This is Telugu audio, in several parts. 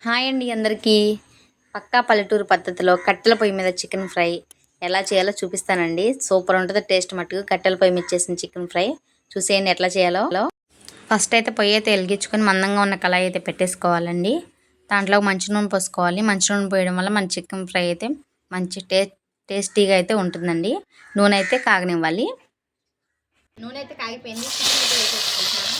హాయ్ అండి అందరికీ. పక్కా పల్లెటూరు పద్ధతిలో కట్టెల పొయ్యి మీద చికెన్ ఫ్రై ఎలా చేయాలో చూపిస్తానండి. సూపర్ ఉంటుంది టేస్ట్ మట్టుకు. కట్టెల పొయ్యి మీద చేసిన చికెన్ ఫ్రై చూసేయండి ఎట్లా చేయాలో. ఫస్ట్ అయితే పొయ్యి అయితే వెలిగించుకొని మందంగా ఉన్న కళాయి అయితే పెట్టేసుకోవాలండి. దాంట్లో మంచి నూనె పోసుకోవాలి. మంచి నూనె పోయడం వల్ల మన చికెన్ ఫ్రై అయితే మంచి టేస్టీగా అయితే ఉంటుందండి. నూనె అయితే కాగనివ్వాలి. నూనె అయితే కాగిపోయింది. చికెన్ అయితే వేసేసుకుంటున్నాను.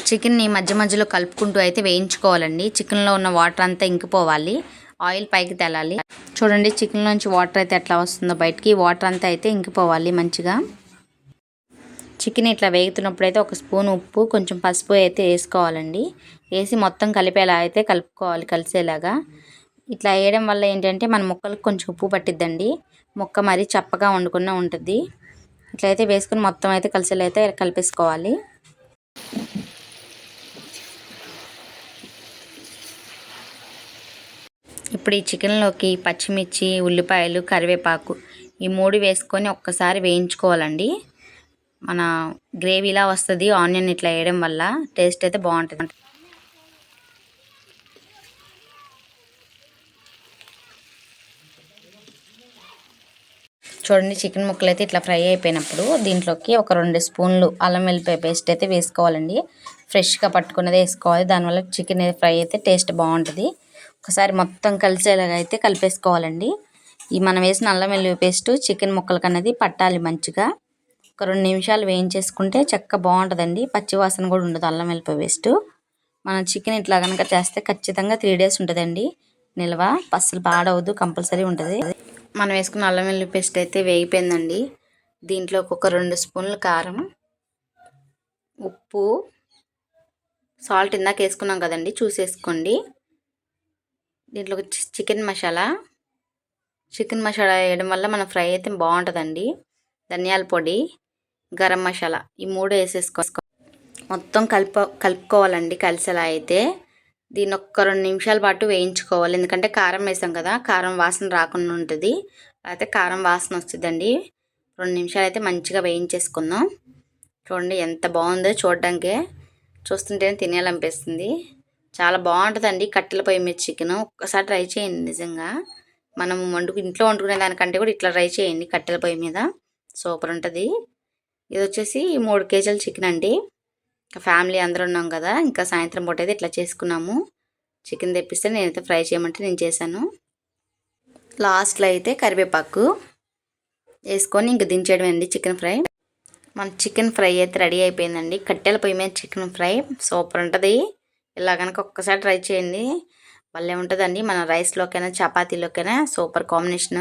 చికెన్ని మధ్య మధ్యలో కలుపుకుంటూ అయితే వేయించుకోవాలండి. చికెన్లో ఉన్న వాటర్ అంతా ఇంకిపోవాలి, ఆయిల్ పైకి తేలాలి. చూడండి చికెన్ నుంచి వాటర్ అయితే ఎట్లా వస్తుందో బయటికి. వాటర్ అంతా అయితే ఇంకిపోవాలి మంచిగా. చికెన్ ఇట్లా వేగుతున్నప్పుడు అయితే ఒక స్పూన్ ఉప్పు, కొంచెం పసుపు అయితే వేసుకోవాలండి. వేసి మొత్తం కలిపేలా అయితే కలుపుకోవాలి, కలిసేలాగా. ఇట్లా వేయడం వల్ల ఏంటంటే మన ముక్కలకు కొంచెం ఉప్పు పట్టిద్దండి. ముక్క మరీ చప్పగా వండుకున్నా ఉంటుంది. ఇట్లయితే వేసుకుని మొత్తం అయితే కలిసేలా అయితే కలిపేసుకోవాలి. ఇప్పుడు ఈ చికెన్లోకి పచ్చిమిర్చి, ఉల్లిపాయలు, కరివేపాకు ఈ 3 వేసుకొని ఒక్కసారి వేయించుకోవాలండి. మన గ్రేవీలా వస్తుంది ఆనియన్ ఇట్లా వేయడం వల్ల. టేస్ట్ అయితే బాగుంటుంది. చూడండి చికెన్ ముక్కలు అయితే ఇట్లా ఫ్రై అయిపోయినప్పుడు దీంట్లోకి ఒక 2 స్పూన్లు అల్లం వెల్లిపాయ పేస్ట్ అయితే వేసుకోవాలండి. ఫ్రెష్గా పట్టుకున్నది వేసుకోవాలి. దానివల్ల చికెన్ ఫ్రై అయితే టేస్ట్ బాగుంటుంది. ఒకసారి మొత్తం కలిసేలాగా అయితే కలిపేసుకోవాలండి. ఈ మనం వేసిన అల్లం వెల్లుల్లి పేస్ట్ చికెన్ ముక్కలకి అనేది పట్టాలి మంచిగా. ఒక 2 నిమిషాలు వేయించేసుకుంటే చక్కగా బాగుంటుందండి. పచ్చివాసన కూడా ఉండదు అల్లం వెల్లుల్లి పేస్ట్. మనం చికెన్ ఇట్లా కనుక చేస్తే ఖచ్చితంగా 3 days ఉంటుందండి నిల్వ. అస్సలు పాడవద్దు, కంపల్సరీ ఉంటుంది. మనం వేసుకున్న అల్లం వెల్లుల్లి పేస్ట్ అయితే వేగిపోయిందండి. దీంట్లోకి ఒక 2 స్పూన్లు కారం, ఉప్పు, సాల్ట్ ఇందాక వేసుకున్నాం కదండి చూసేసుకోండి. దీంట్లో చికెన్ మసాలా వేయడం వల్ల మన ఫ్రై అయితే బాగుంటుందండి. ధనియాల పొడి, గరం మసాలా ఈ 3 వేసేసుకో. మొత్తం కలుపుకోవాలండి కలిసేలా అయితే. దీన్ని ఒక్క 2 నిమిషాల పాటు వేయించుకోవాలి. ఎందుకంటే కారం వేసాం కదా, కారం వాసన రాకుండా ఉంటుంది. అయితే కారం వాసన వస్తుందండి. 2 నిమిషాలు అయితే మంచిగా వేయించేసుకుందాం. చూడండి ఎంత బాగుందో చూడడానికే, చూస్తుంటేనే తినేయాలనిపిస్తుంది. చాలా బాగుంటుందండి కట్టెల పొయ్యి మీద చికెన్. ఒక్కసారి ట్రై చేయండి నిజంగా. మనం ఇంట్లో వండుకునే దానికంటే కూడా ఇట్లా ట్రై చేయండి కట్టెల పొయ్యి మీద. సూపర్ ఉంటుంది. ఇది వచ్చేసి 3 కేజీల చికెన్ అండి. ఫ్యామిలీ అందరూ ఉన్నాం కదా, ఇంకా సాయంత్రం పూట అయితే ఇట్లా చేసుకున్నాము. చికెన్ తెప్పిస్తే నేనైతే ఫ్రై చేయమంటే నేను చేశాను. లాస్ట్లో అయితే కరివేపాకు వేసుకొని ఇంక దించేయడం అండి చికెన్ ఫ్రై. మన చికెన్ ఫ్రై అయితే రెడీ అయిపోయిందండి. కట్టెల పొయ్యి మీద చికెన్ ఫ్రై సూపర్ ఉంటుంది. ఇలా కనుక ఒక్కసారి ట్రై చేయండి, భలే ఉంటుందండి. మన రైస్లోకైనా చపాతీలోకైనా సూపర్ కాంబినేషన్.